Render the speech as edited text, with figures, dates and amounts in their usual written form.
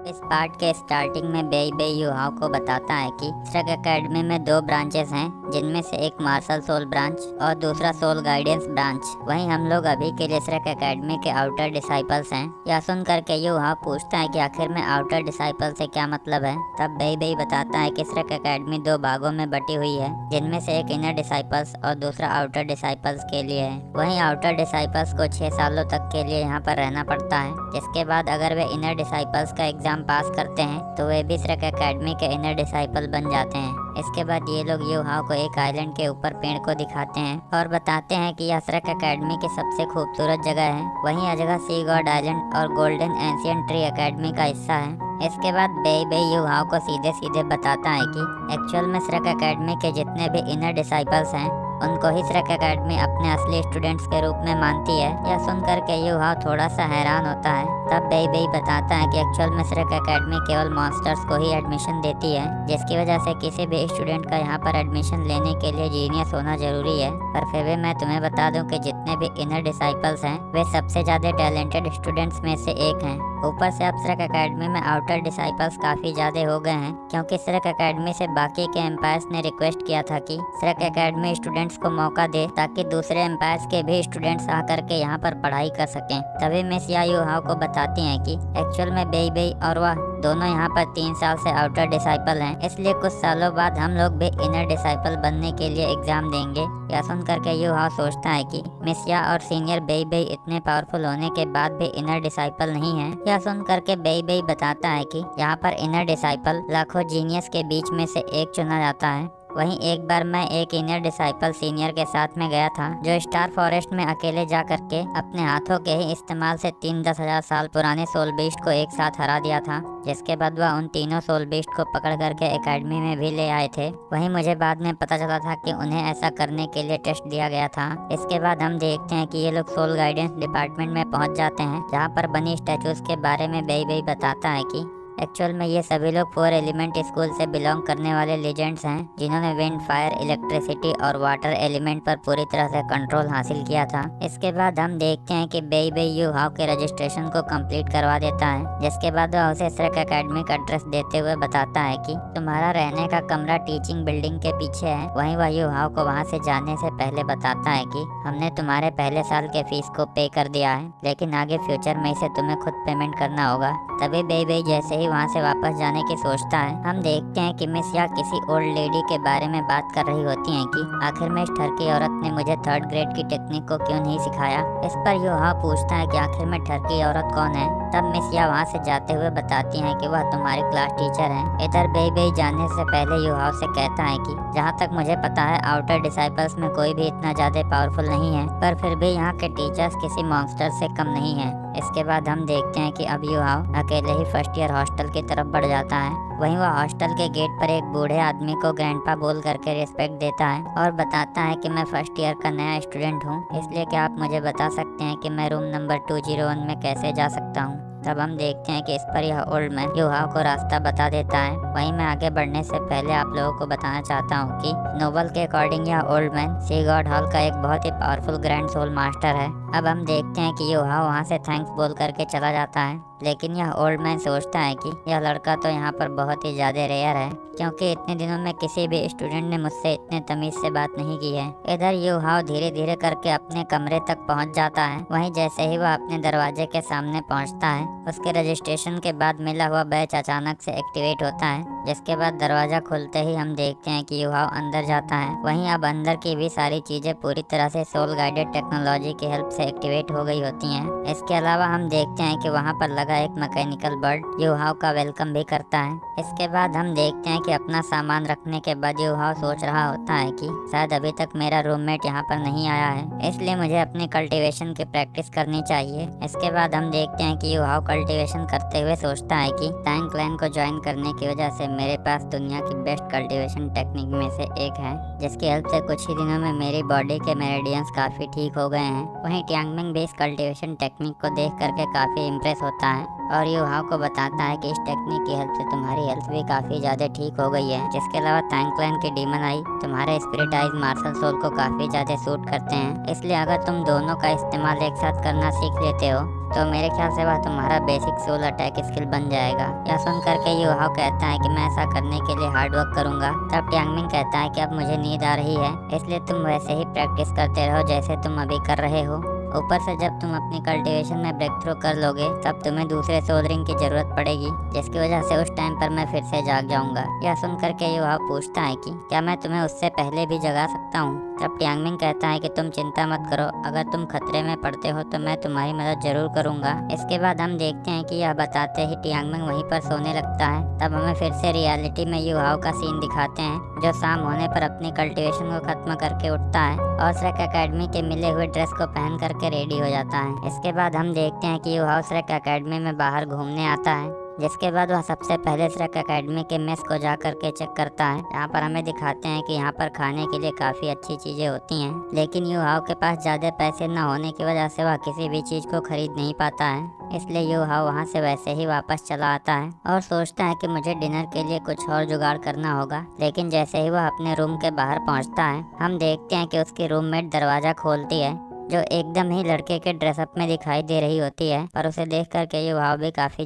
इस पार्ट के स्टार्टिंग में बेई बेई युहाओं को बताता है कि श्रक एकेडमी में दो ब्रांचेस हैं, जिनमें से एक मार्शल सोल ब्रांच और दूसरा सोल गाइडेंस ब्रांच। वहीं हम लोग अभी के लिए श्रक एकेडमी के आउटर डिसाइपल्स हैं। यह सुन करके युहा पूछता है कि आखिर में आउटर डिसाइपल से क्या मतलब है। तब बेई बेई बताता है कि श्रक एकेडमी दो भागों में बटी हुई है, जिनमें से एक इनर डिसाइपल्स और दूसरा आउटर डिसाइपल्स के लिए है। वहीं आउटर डिसाइपल्स को 6 सालों तक के लिए यहाँ पर रहना पड़ता है, जिसके बाद अगर वे इनर डिसाइपल्स का एग्जाम पास करते हैं तो वे भी श्रक एकेडमी के इनर डिसाइपल बन जाते हैं। इसके बाद ये लोग युहाओं को एक आइलैंड के ऊपर पेड़ को दिखाते हैं और बताते हैं कि यह श्रक एकेडमी की सबसे खूबसूरत जगह है। वहीं यह जगह सी गॉड आइलैंड और गोल्डन एंशिएंट ट्री एकेडमी का हिस्सा है। इसके बाद बेई बेई युहाओं को सीधे सीधे बताता है कि एक्चुअल में श्रक एकेडमी के जितने भी इनर डिसाइपल्स हैं, उनको ही श्रक एकेडमी अपने असली स्टूडेंट्स के रूप में मानती है। यह सुनकर के युहा थोड़ा सा हैरान होता है। तब बेई बेई बताता है कि एक्चुअल में श्रक एकेडमी केवल मॉन्स्टर्स को ही एडमिशन देती है, जिसकी वजह से किसी भी स्टूडेंट का यहाँ पर एडमिशन लेने के लिए जीनियस होना जरूरी है। पर फिर भी मैं तुम्हें बता दूं कि जितने भी इनर डिसाइपल्स हैं, वे सबसे ज्यादा टैलेंटेड स्टूडेंट्स में से एक हैं। ऊपर से अब श्रक एकेडमी में आउटर डिसाइपल्स काफी ज्यादा हो गए हैं, क्योंकि श्रक एकेडमी से बाकी के एम्पायर्स ने रिक्वेस्ट किया था कि श्रक एकेडमी स्टूडेंट्स को मौका दे, ताकि दूसरे एम्पायर्स के भी स्टूडेंट्स आकर के यहाँ पर पढ़ाई कर सकें। तभी मिस या युहाओं को बताती हैं कि एक्चुअल में बेई बेई और वह दोनों यहाँ पर 3 साल से आउटर डिसाइपल हैं, इसलिए कुछ सालों बाद हम लोग भी इनर डिसाइपल बनने के लिए एग्जाम देंगे। यह सुन करके युहा सोचता है कि मिस या और सीनियर बेई बेई इतने पावरफुल होने के बाद भी इनर डिसाइपल नहीं है। यह सुन करके बेई बेई बताता है कि यहाँ पर इनर डिसाइपल लाखों जीनियस के बीच में से एक चुना जाता है। वहीं एक बार मैं एक इनर डिसाइपल सीनियर के साथ में गया था, जो स्टार फॉरेस्ट में अकेले जा करके अपने हाथों के ही इस्तेमाल से 3-10 हजार साल पुराने सोल बीस्ट को एक साथ हरा दिया था। जिसके बाद वह उन तीनों सोल बीस्ट को पकड़ करके एकेडमी में भी ले आए थे। वहीं मुझे बाद में पता चला था कि उन्हें ऐसा करने के लिए टेस्ट दिया गया था। इसके बाद हम देखते हैं कि ये लोग सोल गाइडेंस डिपार्टमेंट में पहुंच जाते हैं, जहाँ पर बनी स्टैचूज के बारे में बेई बेई बताता है कि एक्चुअल में ये सभी लोग 4 एलिमेंट स्कूल से बिलोंग करने वाले लेजेंड्स हैं, जिन्होंने विंड, फायर, इलेक्ट्रिसिटी और वाटर एलिमेंट पर पूरी तरह से कंट्रोल हासिल किया था। इसके बाद हम देखते हैं कि बेई बेई युहाओं के रजिस्ट्रेशन को कंप्लीट करवा देता है, जिसके बाद वह उसे श्रक एकेडमी का एड्रेस देते हुए बताता है कि तुम्हारा रहने का कमरा टीचिंग बिल्डिंग के पीछे है। वहीं वह युहाओं को वहाँ से जाने से पहले बताता है कि हमने तुम्हारे पहले साल के फीस को पे कर दिया है, लेकिन आगे फ्यूचर में इसे तुम्हें खुद पेमेंट करना होगा। तभी बेई बेई जैसे ही वहाँ से वापस जाने की सोचता है, हम देखते हैं कि मिस या किसी ओल्ड लेडी के बारे में बात कर रही होती हैं कि आखिर में इस ठरकी औरत ने मुझे 3rd ग्रेड की टेक्निक को क्यों नहीं सिखाया। इस पर युहा पूछता है कि आखिर में ठरकी औरत कौन है। तब मिस या वहाँ से जाते हुए बताती हैं कि वह तुम्हारी क्लास टीचर हैं। इधर बेई बेई जाने से पहले युहा से कहता है कि जहाँ तक मुझे पता है आउटर डिसाइपल्स में कोई भी इतना ज्यादा पावरफुल नहीं है, पर फिर भी यहाँ के टीचर्स किसी मॉन्स्टर से कम नहीं है। इसके बाद हम देखते हैं कि अब युहा अकेले ही फर्स्ट ईयर हॉस्टल की तरफ बढ़ जाता है। वहीं वह हॉस्टल के गेट पर एक बूढ़े आदमी को ग्रैंडपा बोल करके रिस्पेक्ट देता है और बताता है कि मैं फर्स्ट ईयर का नया स्टूडेंट हूँ, इसलिए क्या आप मुझे बता सकते हैं कि मैं रूम नंबर 201 में कैसे जा सकता हूँ। तब हम देखते हैं कि इस पर यह ओल्ड मैन युहा को रास्ता बता देता है। वहीं मैं आगे बढ़ने से पहले आप लोगों को बताना चाहता हूँ कि नोबल के अकॉर्डिंग यह ओल्ड मैन सी गॉड हॉल का एक बहुत ही पावरफुल ग्रैंड सोल मास्टर है। अब हम देखते हैं कि युहा वहाँ से थैंक्स बोल करके चला जाता है, लेकिन यह ओल्ड मैन सोचता है कि यह लड़का तो यहाँ पर बहुत ही ज्यादा रेयर है, क्योंकि इतने दिनों में किसी भी स्टूडेंट ने मुझसे इतने तमीज से बात नहीं की है। इधर युहाओ धीरे धीरे करके अपने कमरे तक पहुँच जाता है। वहीं जैसे ही वह अपने दरवाजे के सामने पहुँचता है, उसके रजिस्ट्रेशन के बाद मिला हुआ बैच अचानक से एक्टिवेट होता है, जिसके बाद दरवाजा खुलते ही हम देखते हैं कि युहाओ अंदर जाता है। वहीं अब अंदर की भी सारी चीजें पूरी तरह से सोल गाइडेड टेक्नोलॉजी की हेल्प से एक्टिवेट हो गई होती हैं। इसके अलावा हम देखते हैं कि वहाँ पर लगा एक मैकेनिकल बर्ड युहाओ का वेलकम भी करता है। इसके बाद हम देखते हैं कि अपना सामान रखने के बाद युहाओ सोच रहा होता है कि शायद अभी तक मेरा रूममेट यहाँ पर नहीं आया है, इसलिए मुझे अपनी कल्टीवेशन की प्रैक्टिस करनी चाहिए। इसके बाद हम देखते हैं कि युहाओ कल्टीवेशन करते हुए सोचता है कि टैंक क्लैन को ज्वाइन करने की वजह से मेरे पास दुनिया की बेस्ट कल्टीवेशन टेक्निक में से एक है, जिसकी हेल्प से कुछ ही दिनों में मेरी बॉडी के मेरिडियंस काफी ठीक हो गए हैं। वहीं ट्यांगमिंग भी इस कल्टीवेशन टेक्निक को देख करके काफी इम्प्रेस होता है है और युहाओ को बताता है कि इस टेक्निक की हेल्प से तुम्हारी हेल्थ भी काफी ज्यादा ठीक हो गई है। जिसके अलावा थैंकलैंड के डीमन आई तुम्हारे स्पिरिटाइज मार्शल सोल को काफी ज्यादा सूट करते हैं, इसलिए अगर तुम दोनों का इस्तेमाल एक साथ करना सीख लेते हो तो मेरे ख्याल से वह तुम्हारा बेसिक सोल अटैक स्किल बन जाएगा। यह सुन करके युहाओ कहता है कि मैं ऐसा करने के लिए हार्ड वर्क करूंगा। तब टियांगमिंग कहता है कि अब मुझे नींद आ रही है, इसलिए तुम वैसे ही प्रैक्टिस करते रहो जैसे तुम अभी कर रहे हो। ऊपर से जब तुम अपनी कल्टीवेशन में ब्रेक थ्रू कर लोगे तब तुम्हें दूसरे सोल रिंग की जरूरत पड़ेगी, जिसकी वजह से उस टाइम पर मैं फिर से जाग जाऊंगा। यह सुन करके युहाओ पूछता है कि क्या मैं तुम्हें उससे पहले भी जगा सकता हूँ। तब टियांगमिंग कहता है कि तुम चिंता मत करो, अगर तुम खतरे में पड़ते हो तो मैं तुम्हारी मदद जरूर करूंगा। इसके बाद हम देखते हैं कि यह बताते ही टियांगमिंग वहीं पर सोने लगता है। तब हमें फिर से रियलिटी में युहाओ का सीन दिखाते हैं जो शाम होने पर अपनी कल्टीवेशन को खत्म करके उठता है और श्रेक एकेडमी के मिले हुए ड्रेस को पहन करके रेडी हो जाता है। इसके बाद हम देखते हैं कि युहाओ श्रेक एकेडमी में बाहर घूमने आता है, जिसके बाद वह सबसे पहले श्रेक एकेडमी के मेस को जा करके चेक करता है। यहाँ पर हमें दिखाते हैं कि यहाँ पर खाने के लिए काफी अच्छी चीजें होती हैं, लेकिन युहाओ के पास ज्यादा पैसे न होने की वजह से वह किसी भी चीज को खरीद नहीं पाता है, इसलिए युहाओ वहाँ से वैसे ही वापस चला आता है और सोचता है कि मुझे डिनर के लिए कुछ और जुगाड़ करना होगा। लेकिन जैसे ही वह अपने रूम के बाहर पहुँचता है हम देखते हैं कि उसकी रूममेट दरवाजा खोलती है, जो एकदम ही लड़के के ड्रेसअप में दिखाई दे रही होती है, पर उसे देख करके युहाओ भी काफी